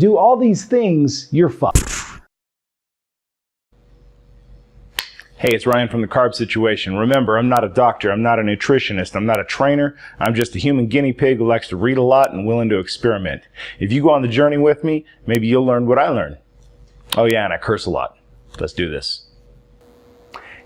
do all these things, you're fucked. Hey, it's Ryan from the Carb Situation. Remember, I'm not a doctor, I'm not a nutritionist, I'm not a trainer. I'm just a human guinea pig who likes to read a lot and willing to experiment. If you go on the journey with me, maybe you'll learn what I learned. Oh yeah, and I curse a lot. Let's do this.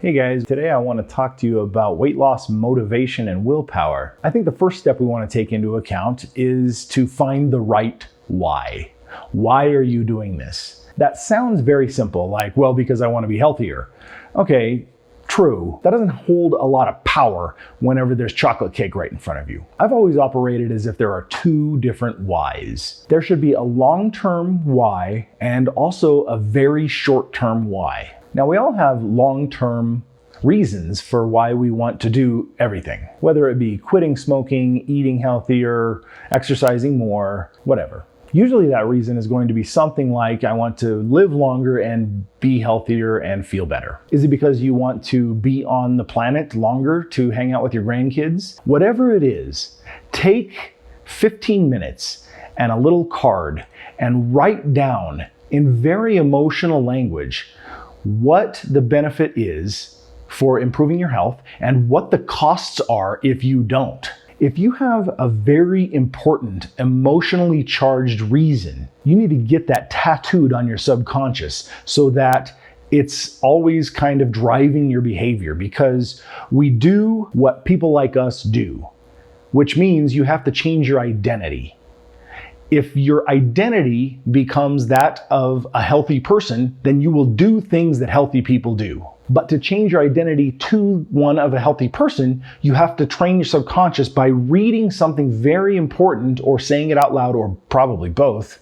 Hey guys, today I want to talk to you about weight loss motivation and willpower. I think the first step we want to take into account is to find the right why. Why are you doing this? That sounds very simple, like, well, because I want to be healthier. Okay, true. That doesn't hold a lot of power whenever there's chocolate cake right in front of you. I've always operated as if there are two different whys. There should be a long-term why and also a very short-term why. Now, we all have long-term reasons for why we want to do everything, whether it be quitting smoking, eating healthier, exercising more, whatever. Usually that reason is going to be something like, I want to live longer and be healthier and feel better. Is it because you want to be on the planet longer to hang out with your grandkids? Whatever it is, take 15 minutes and a little card and write down in very emotional language what the benefit is for improving your health and what the costs are if you don't. If you have a very important, emotionally charged reason, you need to get that tattooed on your subconscious so that it's always kind of driving your behavior, because we do what people like us do, which means you have to change your identity. If your identity becomes that of a healthy person, then you will do things that healthy people do. But to change your identity to one of a healthy person, you have to train your subconscious by reading something very important or saying it out loud, or probably both,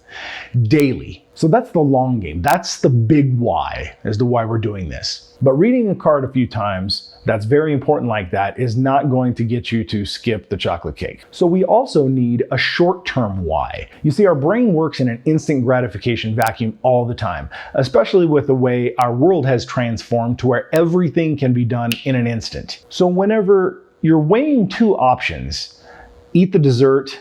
daily. So that's the long game. That's the big why as to why we're doing this. But reading a card a few times that's very important like that is not going to get you to skip the chocolate cake. So we also need a short-term why. You see, our brain works in an instant gratification vacuum all the time, especially with the way our world has transformed to where everything can be done in an instant. So whenever you're weighing two options, eat the dessert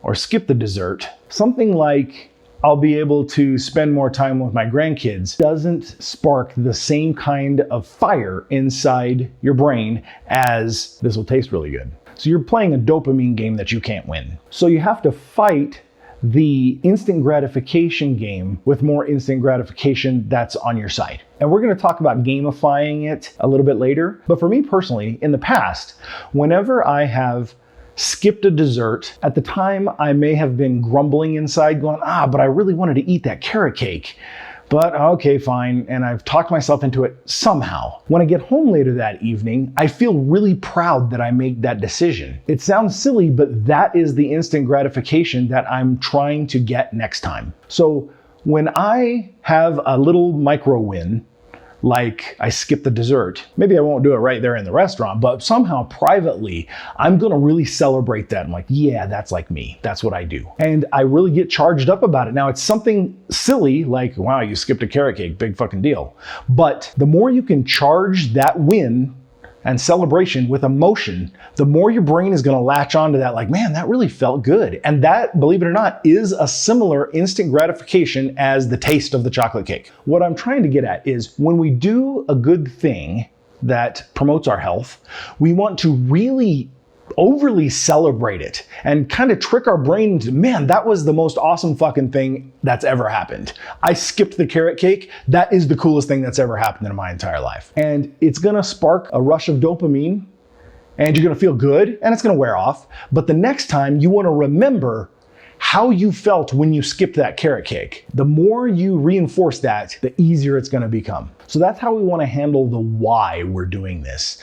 or skip the dessert, something like, I'll be able to spend more time with my grandkids, doesn't spark the same kind of fire inside your brain as this will taste really good. So you're playing a dopamine game that you can't win. So you have to fight the instant gratification game with more instant gratification that's on your side. And we're going to talk about gamifying it a little bit later. But for me personally, in the past, whenever I have skipped a dessert, at the time I may have been grumbling inside going, but I really wanted to eat that carrot cake. But okay, fine. And I've talked myself into it somehow. When I get home later that evening, I feel really proud that I made that decision. It sounds silly, but that is the instant gratification that I'm trying to get next time. So when I have a little micro win, like I skip the dessert, maybe I won't do it right there in the restaurant, but somehow privately, I'm gonna really celebrate that. I'm like, yeah, that's like me. That's what I do. And I really get charged up about it. Now, it's something silly like, wow, you skipped a carrot cake, big fucking deal. But the more you can charge that win and celebration with emotion, the more your brain is gonna latch onto that, like, man, that really felt good. And that, believe it or not, is a similar instant gratification as the taste of the chocolate cake. What I'm trying to get at is when we do a good thing that promotes our health, we want to really overly celebrate it and kind of trick our brain into, man, that was the most awesome fucking thing that's ever happened. I skipped the carrot cake. That is the coolest thing that's ever happened in my entire life. And it's gonna spark a rush of dopamine and you're gonna feel good and it's gonna wear off. But the next time you wanna remember how you felt when you skipped that carrot cake. The more you reinforce that, the easier it's gonna become. So that's how we wanna handle the why we're doing this.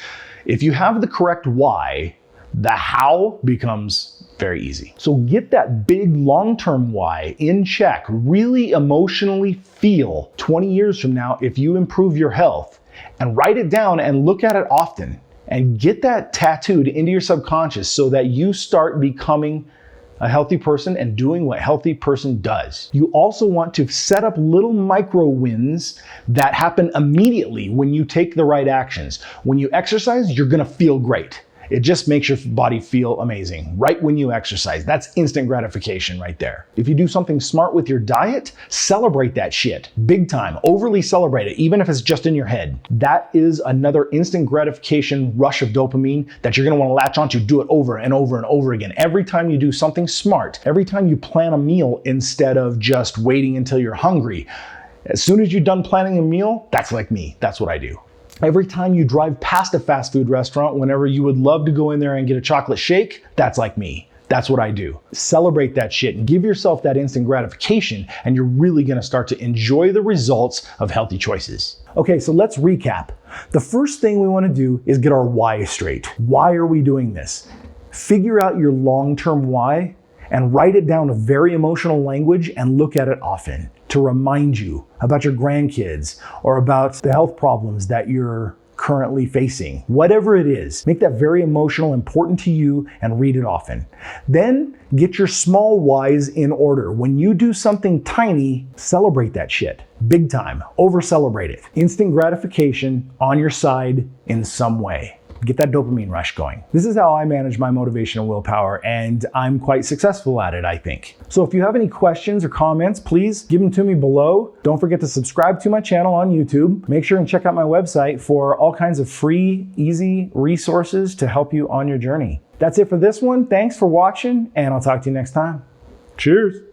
If you have the correct why, the how becomes very easy. So get that big long-term why in check. Really emotionally feel 20 years from now if you improve your health, and write it down and look at it often and get that tattooed into your subconscious so that you start becoming a healthy person and doing what a healthy person does. You also want to set up little micro wins that happen immediately when you take the right actions. When you exercise, you're gonna feel great. It just makes your body feel amazing right when you exercise. That's instant gratification right there. If you do something smart with your diet, celebrate that shit big time. Overly celebrate it, even if it's just in your head. That is another instant gratification rush of dopamine that you're gonna wanna latch onto. Do it over and over and over again. Every time you do something smart, every time you plan a meal instead of just waiting until you're hungry. As soon as you're done planning a meal, that's like me. That's what I do. Every time you drive past a fast food restaurant, whenever you would love to go in there and get a chocolate shake, that's like me. That's what I do. Celebrate that shit and give yourself that instant gratification, and you're really gonna start to enjoy the results of healthy choices. Okay, so let's recap. The first thing we wanna do is get our why straight. Why are we doing this? Figure out your long-term why and write it down in very emotional language and look at it often to remind you about your grandkids or about the health problems that you're currently facing. Whatever it is, make that very emotional, important to you, and read it often. Then get your small whys in order. When you do something tiny, celebrate that shit. Big time. Over celebrate it. Instant gratification on your side in some way. Get that dopamine rush going. This is how I manage my motivation and willpower, and I'm quite successful at it, I think. So if you have any questions or comments, please give them to me below. Don't forget to subscribe to my channel on YouTube. Make sure and check out my website for all kinds of free, easy resources to help you on your journey. That's it for this one. Thanks for watching, and I'll talk to you next time. Cheers.